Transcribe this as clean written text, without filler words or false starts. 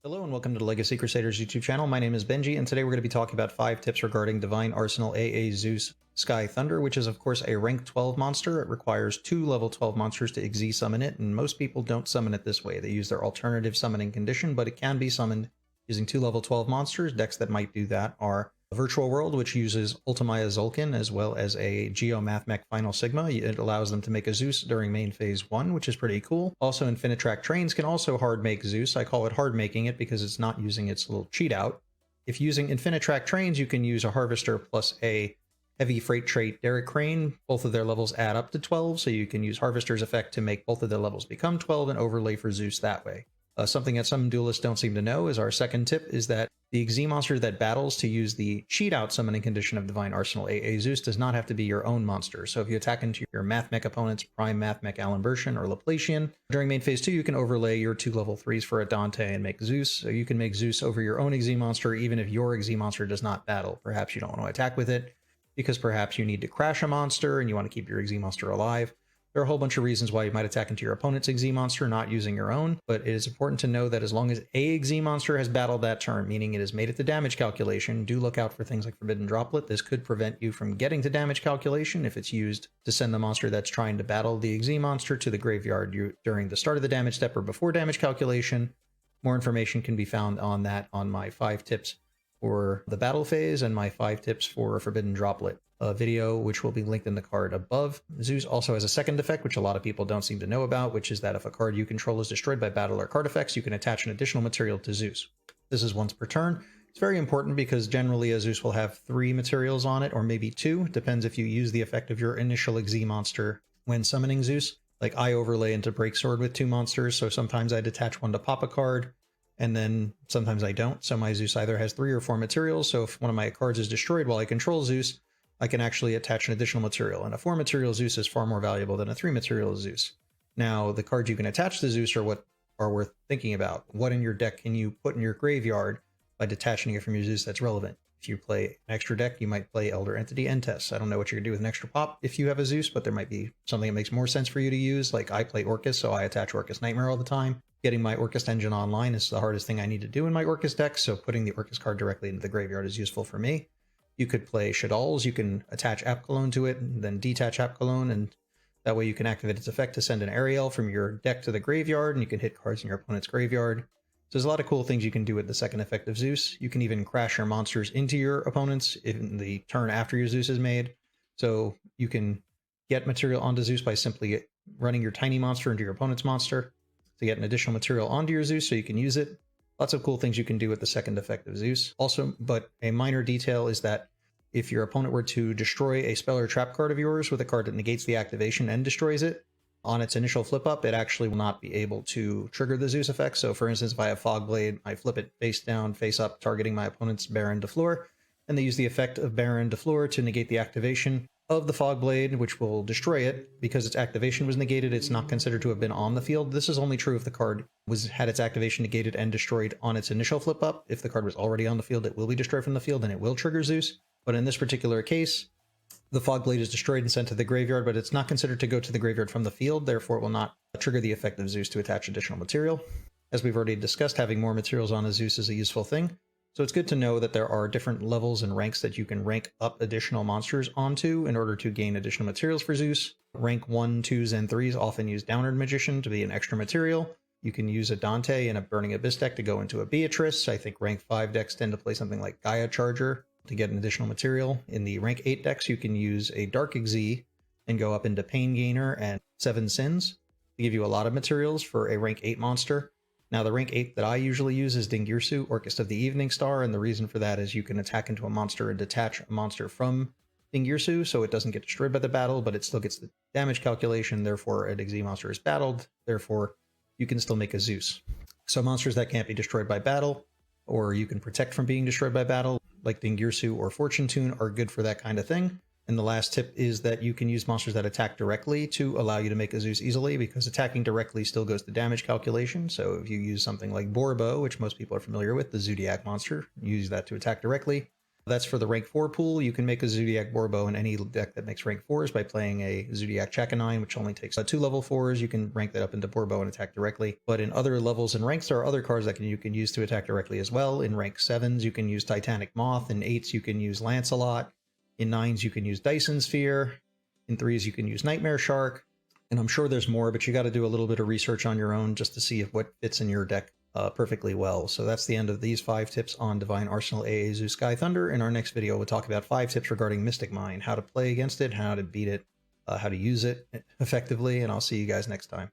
Hello and welcome to the Legacy Crusaders YouTube channel. My name is Benji, and today we're going to be talking about 5 tips regarding Divine Arsenal AA-Zeus Sky Thunder, which is of course a rank 12 monster. It requires 2 level 12 monsters to XZ summon it, and most people don't summon it this way. They use their alternative summoning condition, but it can be summoned using 2 level 12 monsters. Decks that might do that are a Virtual World, which uses Ultimaya Zulkin, as well as a Yugioh Mathmech Final Sigma. It allows them to make a Zeus during main phase 1, which is pretty cool. Also, Infinitrack Trains can also hard make Zeus. I call it hard making it because it's not using its little cheat out. If using Infinitrack Trains, you can use a Harvester plus a Heavy Freight Trait Derek Crane. Both of their levels add up to 12, so you can use Harvester's effect to make both of their levels become 12 and overlay for Zeus that way. Something that some duelists don't seem to know is our second tip is that the XZ monster that battles to use the cheat out summoning condition of Divine Arsenal AA-Zeus does not have to be your own monster. So if you attack into your Mathmech opponent's Prime Mathmech Alan-Bertian or Laplacian, during main phase 2 you can overlay your 2 level 3s for a Dante and make Zeus. So you can make Zeus over your own XZ monster even if your XZ monster does not battle. Perhaps you don't want to attack with it because perhaps you need to crash a monster and you want to keep your XZ monster alive. There are a whole bunch of reasons why you might attack into your opponent's XZ monster, not using your own, but it is important to know that as long as a XZ monster has battled that turn, meaning it has made it to damage calculation, do look out for things like Forbidden Droplet. This could prevent you from getting to damage calculation if it's used to send the monster that's trying to battle the XZ monster to the graveyard during the start of the damage step or before damage calculation. More information can be found on that on my 5 tips for the battle phase and my 5 tips for Forbidden Droplet video, which will be linked in the card above. Zeus also has a second effect, which a lot of people don't seem to know about, which is that if a card you control is destroyed by battle or card effects, you can attach an additional material to Zeus. This is once per turn. It's very important because generally a Zeus will have 3 materials on it, or maybe 2. Depends if you use the effect of your initial XZ monster when summoning Zeus. Like I overlay into Breaksword with 2 monsters, so sometimes I detach one to pop a card, and then sometimes I don't. So my Zeus either has 3 or 4 materials, so if one of my cards is destroyed while I control Zeus, I can actually attach an additional material, and a 4 material Zeus is far more valuable than a 3 material Zeus. Now, the cards you can attach to Zeus are what are worth thinking about. What in your deck can you put in your graveyard by detaching it from your Zeus that's relevant? If you play an extra deck, you might play Elder Entity Entess. I don't know what you're going to do with an extra pop if you have a Zeus, but there might be something that makes more sense for you to use. Like I play Orcus, so I attach Orcus Nightmare all the time. Getting my Orcus engine online is the hardest thing I need to do in my Orcus deck, so putting the Orcus card directly into the graveyard is useful for me. You could play Shadal's, you can attach Apkallone to it, and then detach Apkallone, and that way you can activate its effect to send an Ariel from your deck to the graveyard, and you can hit cards in your opponent's graveyard. So there's a lot of cool things you can do with the second effect of Zeus. You can even crash your monsters into your opponents in the turn after your Zeus is made. So you can get material onto Zeus by simply running your tiny monster into your opponent's monster to get an additional material onto your Zeus so you can use it. Lots of cool things you can do with the second effect of Zeus. Also, but a minor detail is that if your opponent were to destroy a spell or trap card of yours with a card that negates the activation and destroys it, on its initial flip up, it actually will not be able to trigger the Zeus effect. So for instance, if I have Fogblade, I flip it face down, face up, targeting my opponent's Baron de Fleur, and they use the effect of Baron de Fleur to negate the activation of the Fogblade, which will destroy it. Because its activation was negated, it's not considered to have been on the field. This is only true if the card had its activation negated and destroyed on its initial flip up. If the card was already on the field, it will be destroyed from the field and it will trigger Zeus. But in this particular case, the Fogblade is destroyed and sent to the graveyard, but it's not considered to go to the graveyard from the field, therefore it will not trigger the effect of Zeus to attach additional material. As we've already discussed, having more materials on a Zeus is a useful thing. So it's good to know that there are different levels and ranks that you can rank up additional monsters onto in order to gain additional materials for Zeus. Rank 1, 2s, and 3s often use Downward Magician to be an extra material. You can use a Dante in a Burning Abyss deck to go into a Beatrice. I think rank 5 decks tend to play something like Gaia Charger to get an additional material. In the rank 8 decks, you can use a Dark XZ and go up into Pain Gainer and 7 Sins to give you a lot of materials for a rank 8 monster. Now, the rank 8 that I usually use is Dingirsu, Orcus of the Evening Star, and the reason for that is you can attack into a monster and detach a monster from Dingirsu, so it doesn't get destroyed by the battle, but it still gets the damage calculation, therefore an XZ monster is battled, therefore you can still make a Zeus. So monsters that can't be destroyed by battle, or you can protect from being destroyed by battle, like Dingirsu or Fortune Tune, are good for that kind of thing. And the last tip is that you can use monsters that attack directly to allow you to make a Zeus easily, because attacking directly still goes to damage calculation. So if you use something like Borbo, which most people are familiar with, the Zodiac monster, use that to attack directly. That's for the rank 4 pool. You can make a Zodiac Borbo in any deck that makes rank 4s by playing a Zodiac Chakanine, which only takes 2 level 4s. You can rank that up into Borbo and attack directly. But in other levels and ranks, there are other cards that you can use to attack directly as well. In rank 7s, you can use Titanic Moth. In 8s, you can use Lancelot. In 9s, you can use Dyson Sphere. In 3s, you can use Nightmare Shark. And I'm sure there's more, but you got to do a little bit of research on your own just to see if what fits in your deck perfectly well. So that's the end of these 5 tips on Divine Arsenal AA-Zeus Sky Thunder. In our next video, we'll talk about 5 tips regarding Mystic Mine, how to play against it, how to beat it, how to use it effectively, and I'll see you guys next time.